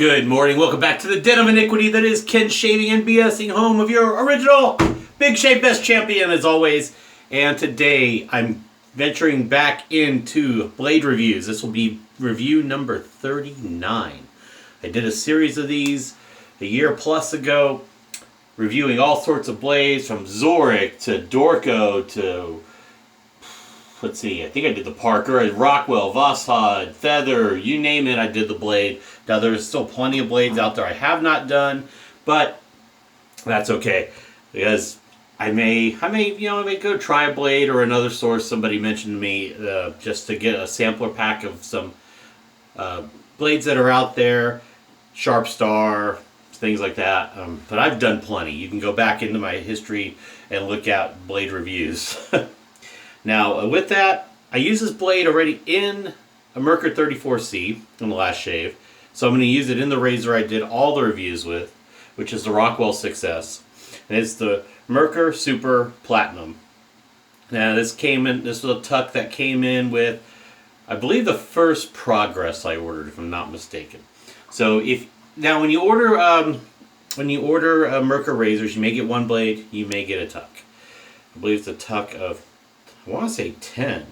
Good morning. Welcome back to the den of iniquity that is Ken Shaving and BSing, home of your original Big Shave Best champion as always. And today I'm venturing back into blade reviews. This will be review number 39. I did a series of these a year plus ago, reviewing all sorts of blades from Zoric to Dorco to, let's see, I think I did the Parker, Rockwell, Vosshod, Feather, you name it, I did the blade. Now there's still plenty of blades out there I have not done, but that's okay, because I may go try a blade or another source. Somebody mentioned to me just to get a sampler pack of some blades that are out there, Sharp Star, things like that. But I've done plenty. You can go back into my history and look at blade reviews. Now, with that, I used this blade already in a Merkur 34C in the last shave. So I'm going to use it in the razor I did all the reviews with, which is the Rockwell 6S. And it's the Merkur Super Platinum. Now, this was a tuck that came in with, I believe, the first Progress I ordered, if I'm not mistaken. So when you order Merkur razors, you may get one blade, you may get a tuck. I believe it's a tuck of, I want to say 10,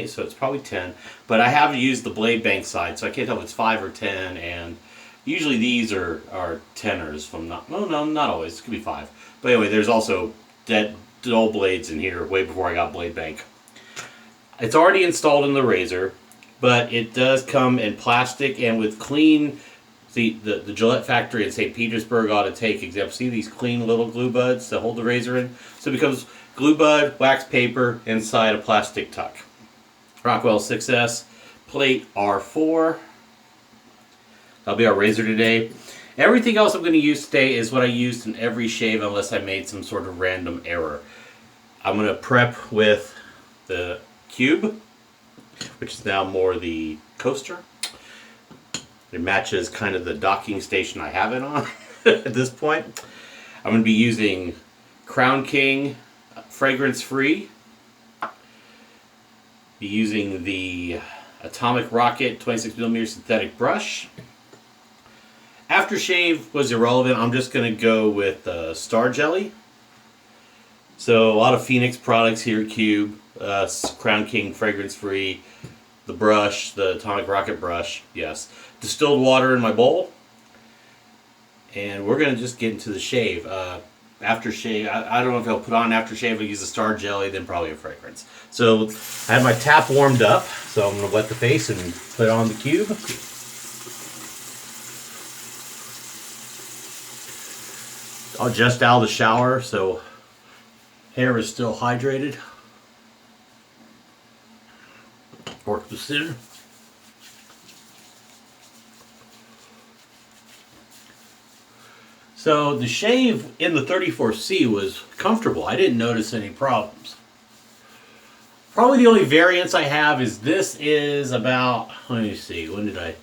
so it's probably 10, but I have used the blade bank side, so I can't tell if it's 5 or 10, and usually these are 10ers from not always, it could be 5. But anyway, there's also dull blades in here way before I got blade bank. It's already installed in the razor, but it does come in plastic and with clean, the Gillette factory in St. Petersburg ought to take example. See these clean little glue buds that hold the razor in? So it becomes glue bud, wax paper, inside a plastic tuck. Rockwell 6S, plate R4. That'll be our razor today. Everything else I'm going to use today is what I used in every shave unless I made some sort of random error. I'm going to prep with the cube, which is now more the coaster. It matches kind of the docking station I have it on at this point. I'm going to be using Crown King fragrance free. Be using the Atomic Rocket 26mm synthetic brush. Aftershave was irrelevant. I'm just going to go with Star Jelly. So a lot of Phoenix products here, Cube, Crown King fragrance free, the brush, the Atomic Rocket brush, yes. Distilled water in my bowl. And we're going to just get into the shave. Aftershave, I don't know if I'll put on aftershave. I'll use a Star Jelly, then probably a fragrance. So I have my tap warmed up, so I'm going to wet the face and put it on the cube. I'll just out of the shower, so hair is still hydrated. Work the scissor. So the shave in the 34C was comfortable. I didn't notice any problems. Probably the only variance I have is this is about, let me see, when did I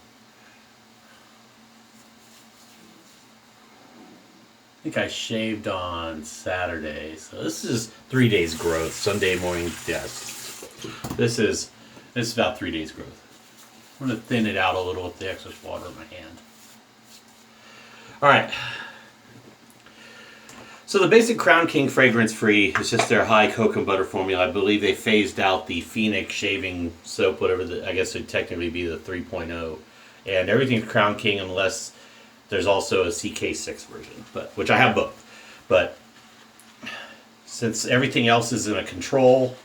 think I shaved on Saturday. So this is 3 days growth. Sunday morning, yes. This is about 3 days growth. I'm going to thin it out a little with the excess water in my hand. Alright. So the basic Crown King fragrance free is just their high cocoa butter formula. I believe they phased out the Phoenix shaving soap, whatever I guess it would technically be the 3.0. And everything's Crown King unless there's also a CK6 version, which I have both. But since everything else is in a control,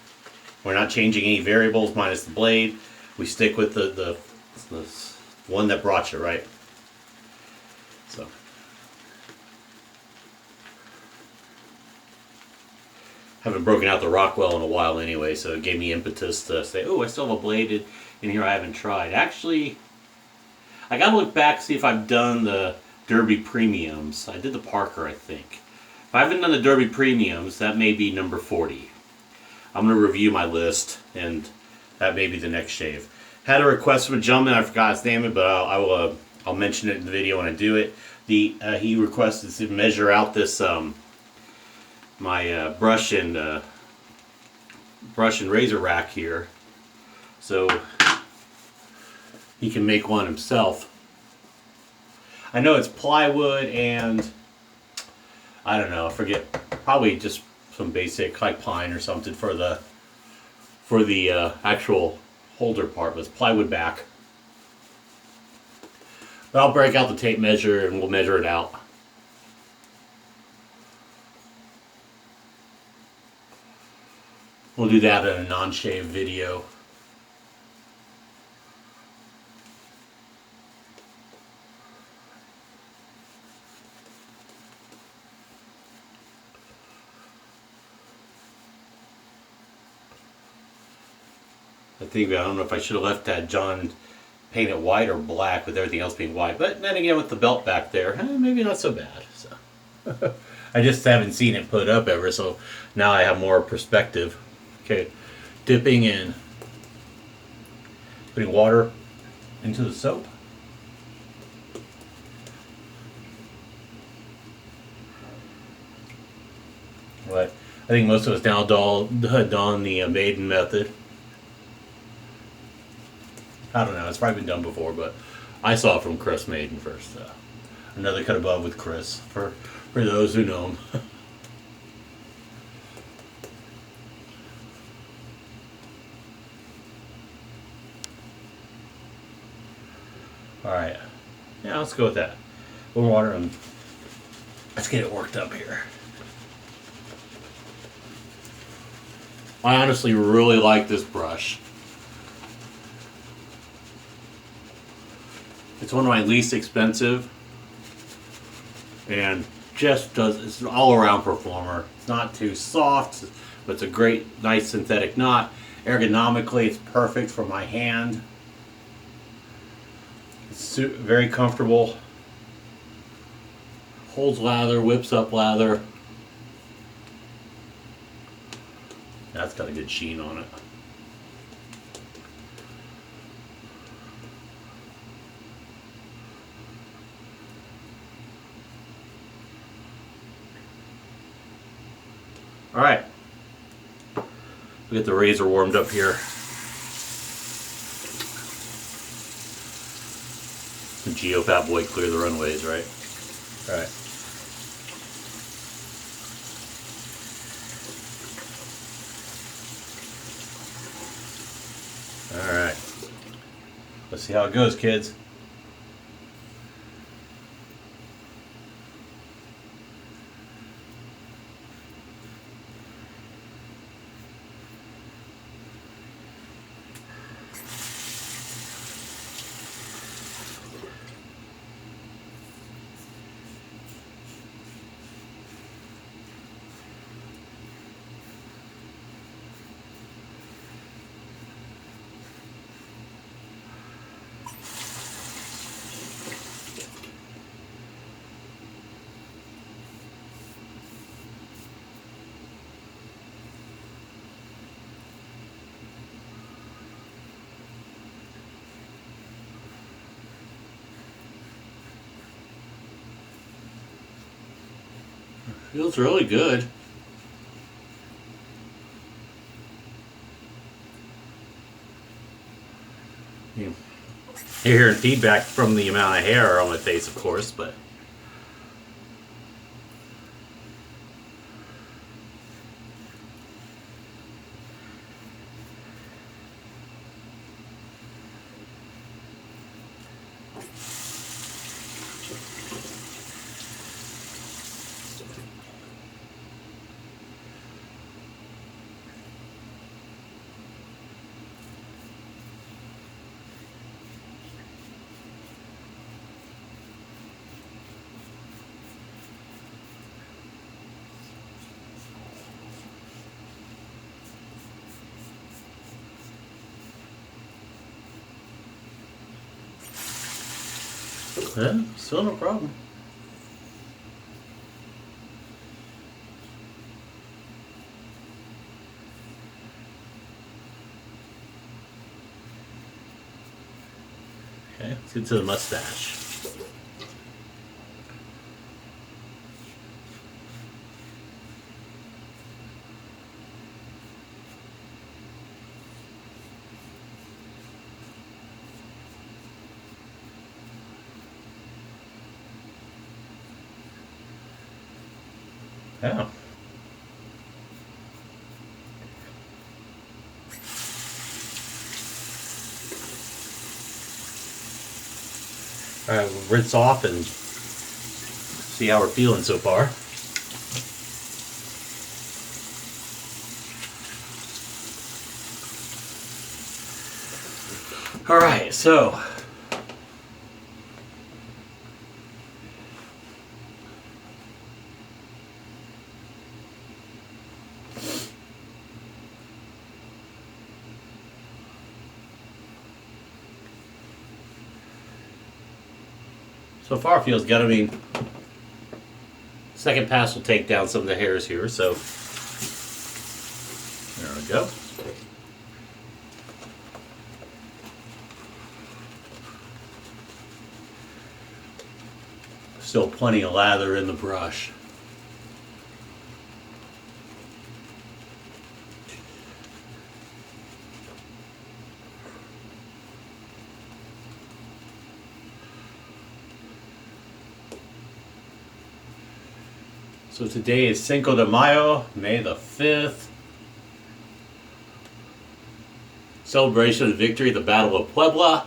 we're not changing any variables minus the blade. We stick with the one that brought you, right? So haven't broken out the Rockwell in a while anyway, so it gave me impetus to say, oh, I still have a blade in here I haven't tried. Actually, I gotta look back, see if I've done the Derby Premiums. I did the Parker, I think. If I haven't done the Derby Premiums, that may be number 40. I'm gonna review my list, and that may be the next shave. Had a request from a gentleman, I forgot his name, but I'll mention it in the video when I do it. He requested to measure out this my brush and razor rack here, so he can make one himself. I know it's plywood and I don't know, I forget, probably just some basic like pine or something for the actual holder part, but it's plywood back. But I'll break out the tape measure and we'll measure it out. We'll do that in a non-shave video. I don't know if I should have left that John painted white or black with everything else being white. But then again, with the belt back there, maybe not so bad. So I just haven't seen it put up ever, so now I have more perspective. Okay, dipping in, putting water into the soap. But I think most of us now don the maiden method. I don't know, it's probably been done before, but I saw it from Chris Maiden first. Another cut above with Chris, for those who know him. Alright, yeah, let's go with that. More water and let's get it worked up here. I honestly really like this brush. It's one of my least expensive and just it's an all-around performer. It's not too soft, but it's a great, nice synthetic knot. Ergonomically, it's perfect for my hand. It's very comfortable. Holds lather, whips up lather. That's got a good sheen on it. All right, we get the razor warmed up here. Geofat boy, clear the runways, right? All right. All right. Let's see how it goes, kids. Feels really good. You're hearing feedback from the amount of hair on my face, of course, but yeah, still no problem. Okay, let's get to the mustache. Yeah. All right, we'll rinse off and see how we're feeling so far. All right, so far it feels good. I mean, second pass will take down some of the hairs here, so there we go. Still plenty of lather in the brush. So today is Cinco de Mayo, May the 5th. Celebration of victory, the Battle of Puebla.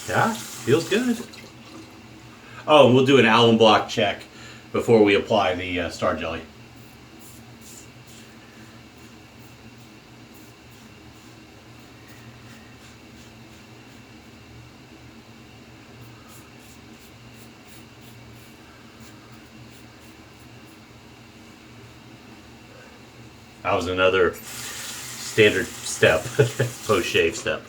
Yeah, feels good. Oh, and we'll do an alum block check before we apply the star jelly. That was another standard step, post-shave step.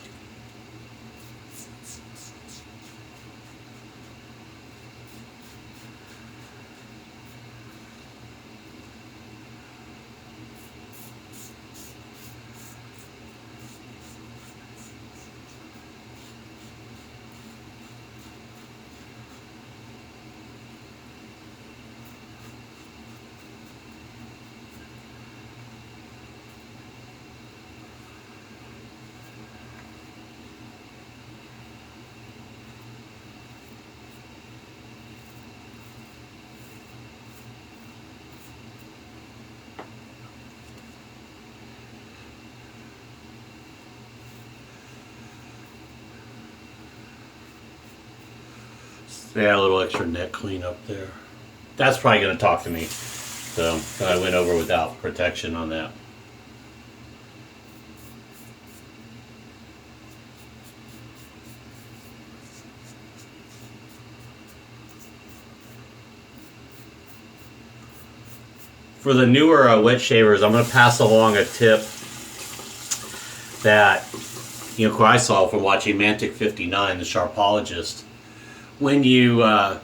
Yeah, a little extra neck cleanup there. That's probably going to talk to me. So I went over without protection on that. For the newer wet shavers, I'm going to pass along a tip that I saw from watching Mantic 59, the Sharpologist. When you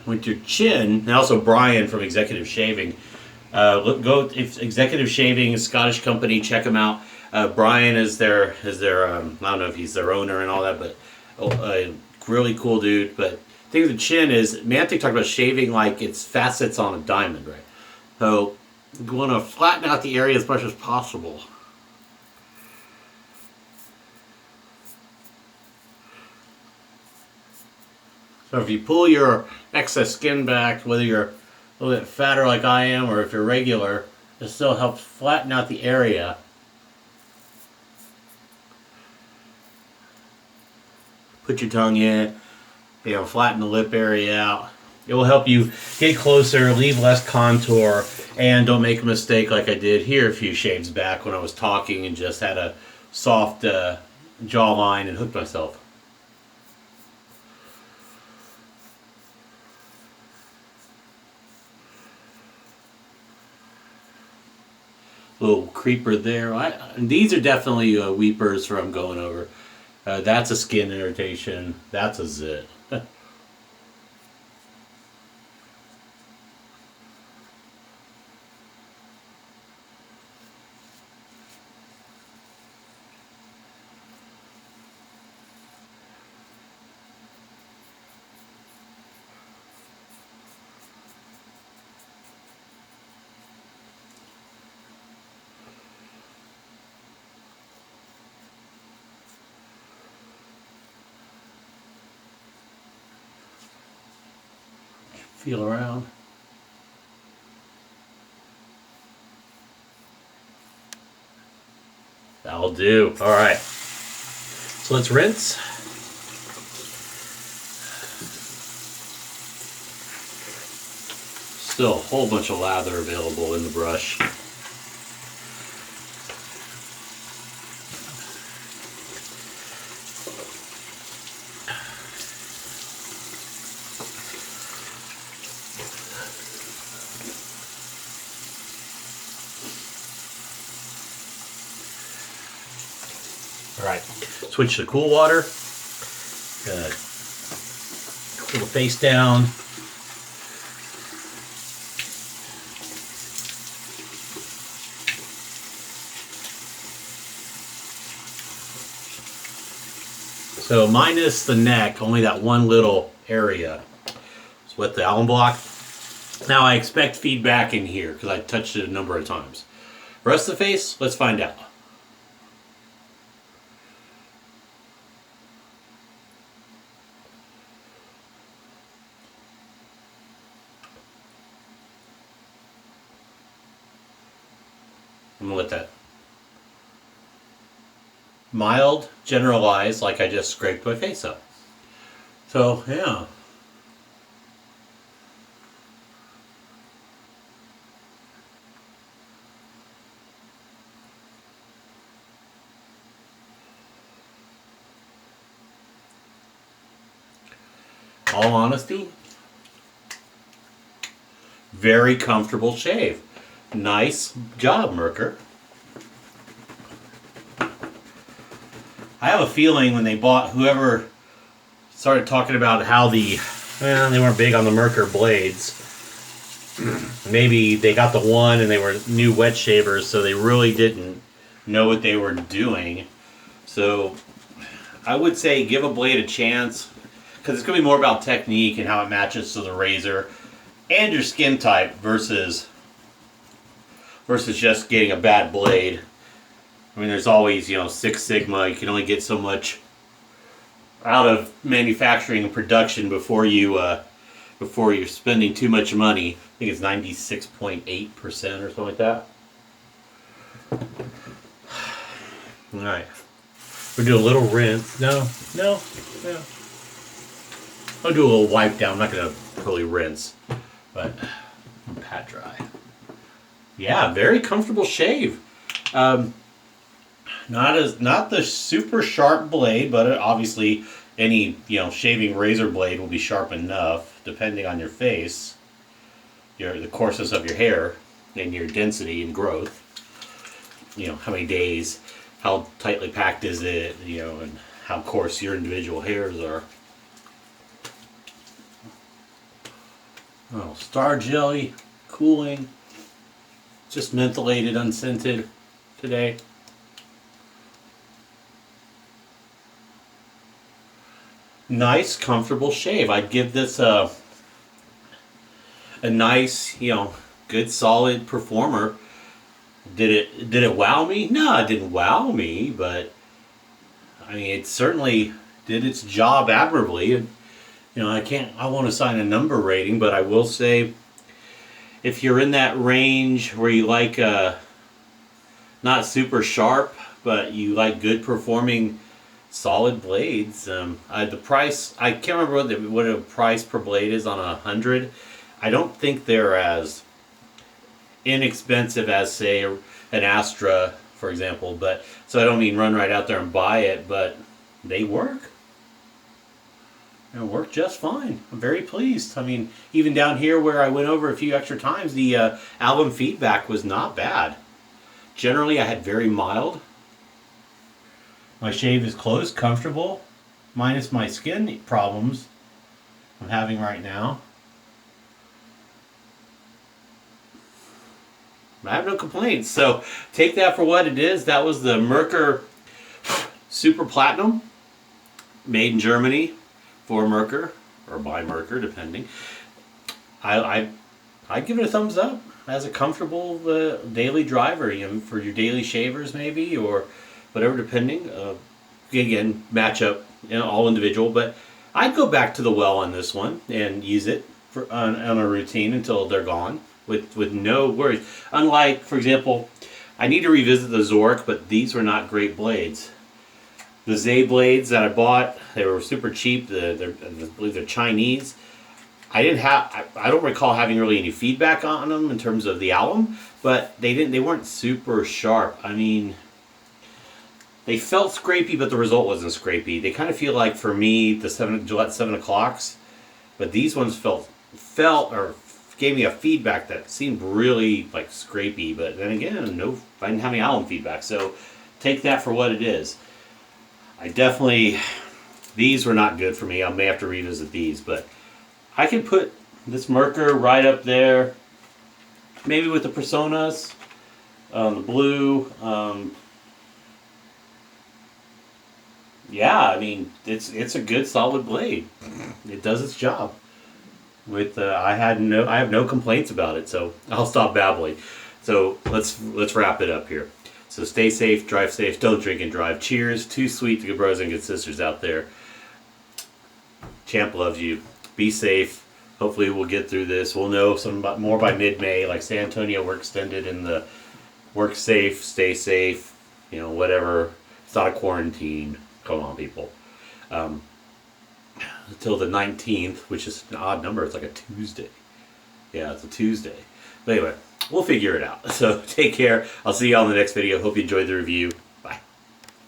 with your chin, and also Brian from Executive Shaving, go if Executive Shaving, a Scottish company, check them out. Brian is their I don't know if he's their owner and all that, but a really cool dude. But the thing with the chin is, Mantic talked about shaving like it's facets on a diamond, right? So You want to flatten out the area as much as possible. So if you pull your excess skin back, whether you're a little bit fatter like I am or if you're regular, it still helps flatten out the area. Put your tongue in, flatten the lip area out. It will help you get closer, leave less contour, and don't make a mistake like I did here a few shades back when I was talking and just had a soft jawline and hooked myself. Little creeper there. These are definitely weepers from going over. That's a skin irritation. That's a zit. Feel around. That'll do. All right. So let's rinse. Still a whole bunch of lather available in the brush. All right, switch to cool water. Cool the face down. So minus the neck, only that one little area is with the alum block. Now I expect feedback in here because I touched it a number of times. Rest of the face, let's find out. I'm gonna let that mild, generalized, like I just scraped my face up. So, yeah. All honesty, very comfortable shave. Nice job, Merkur. I have a feeling when they bought, whoever started talking about how they weren't big on the Merkur blades. Maybe they got the one and they were new wet shavers, so they really didn't know what they were doing. So I would say give a blade a chance, because it's going to be more about technique and how it matches to the razor and your skin type versus just getting a bad blade. I mean, there's always, Six Sigma. You can only get so much out of manufacturing and production before you're spending too much money. I think it's 96.8% or something like that. All right, we'll do a little rinse. No. I'll do a little wipe down. I'm not gonna totally rinse, but pat dry. Yeah, very comfortable shave. Not the super sharp blade, but obviously any shaving razor blade will be sharp enough, depending on your face, the coarseness of your hair, and your density and growth. How many days, how tightly packed is it, and how coarse your individual hairs are. Oh, star jelly, cooling, just mentholated, unscented today. Nice, comfortable shave. I'd give this a nice, good solid performer. Did it wow me? No, it didn't wow me, but I mean, it certainly did its job admirably. And I won't assign a number rating, but I will say, if you're in that range where you like not super sharp, but you like good performing solid blades, the price, I can't remember what a price per blade is on 100. I don't think they're as inexpensive as, say, an Astra, for example. But so I don't mean run right out there and buy it, but they work. They work just fine. I'm very pleased. I mean, even down here where I went over a few extra times, the album feedback was not bad. Generally, I had very mild. My shave is close, comfortable, minus my skin problems I'm having right now. I have no complaints. So take that for what it is. That was the Merkur Super Platinum, made in Germany for Merkur, or by Merkur, depending. I'd give it a thumbs up as a comfortable daily driver, for your daily shavers maybe, or whatever, depending. Again, match up, all individual, but I'd go back to the well on this one and use it on a routine until they're gone. With no worries. Unlike, for example, I need to revisit the Zork, but these were not great blades. The Z blades that I bought, they were super cheap. I believe they're Chinese. I don't recall having really any feedback on them in terms of the album, but they weren't super sharp. I mean, they felt scrapey, but the result wasn't scrapey. They kind of feel like, for me, the Gillette 7 o'clocks, but these ones felt or gave me a feedback that seemed really like scrapey, but then again, I didn't have any album feedback, so take that for what it is. These were not good for me. I may have to revisit these, but I can put this Merkur right up there, maybe with the Personas, the blue. Yeah, I mean, it's a good solid blade. It does its job. I have no complaints about it, so I'll stop babbling. So let's wrap it up here. So stay safe, drive safe, don't drink and drive. Cheers, too sweet to good brothers and good sisters out there. Champ loves you. Be safe. Hopefully we'll get through this. We'll know more by mid-May. Like San Antonio, we're extended in the work safe, stay safe, whatever. It's not a quarantine. Come on, people. Until the 19th, which is an odd number. It's like a Tuesday. Yeah, it's a Tuesday. But anyway, we'll figure it out. So take care. I'll see you on the next video. Hope you enjoyed the review.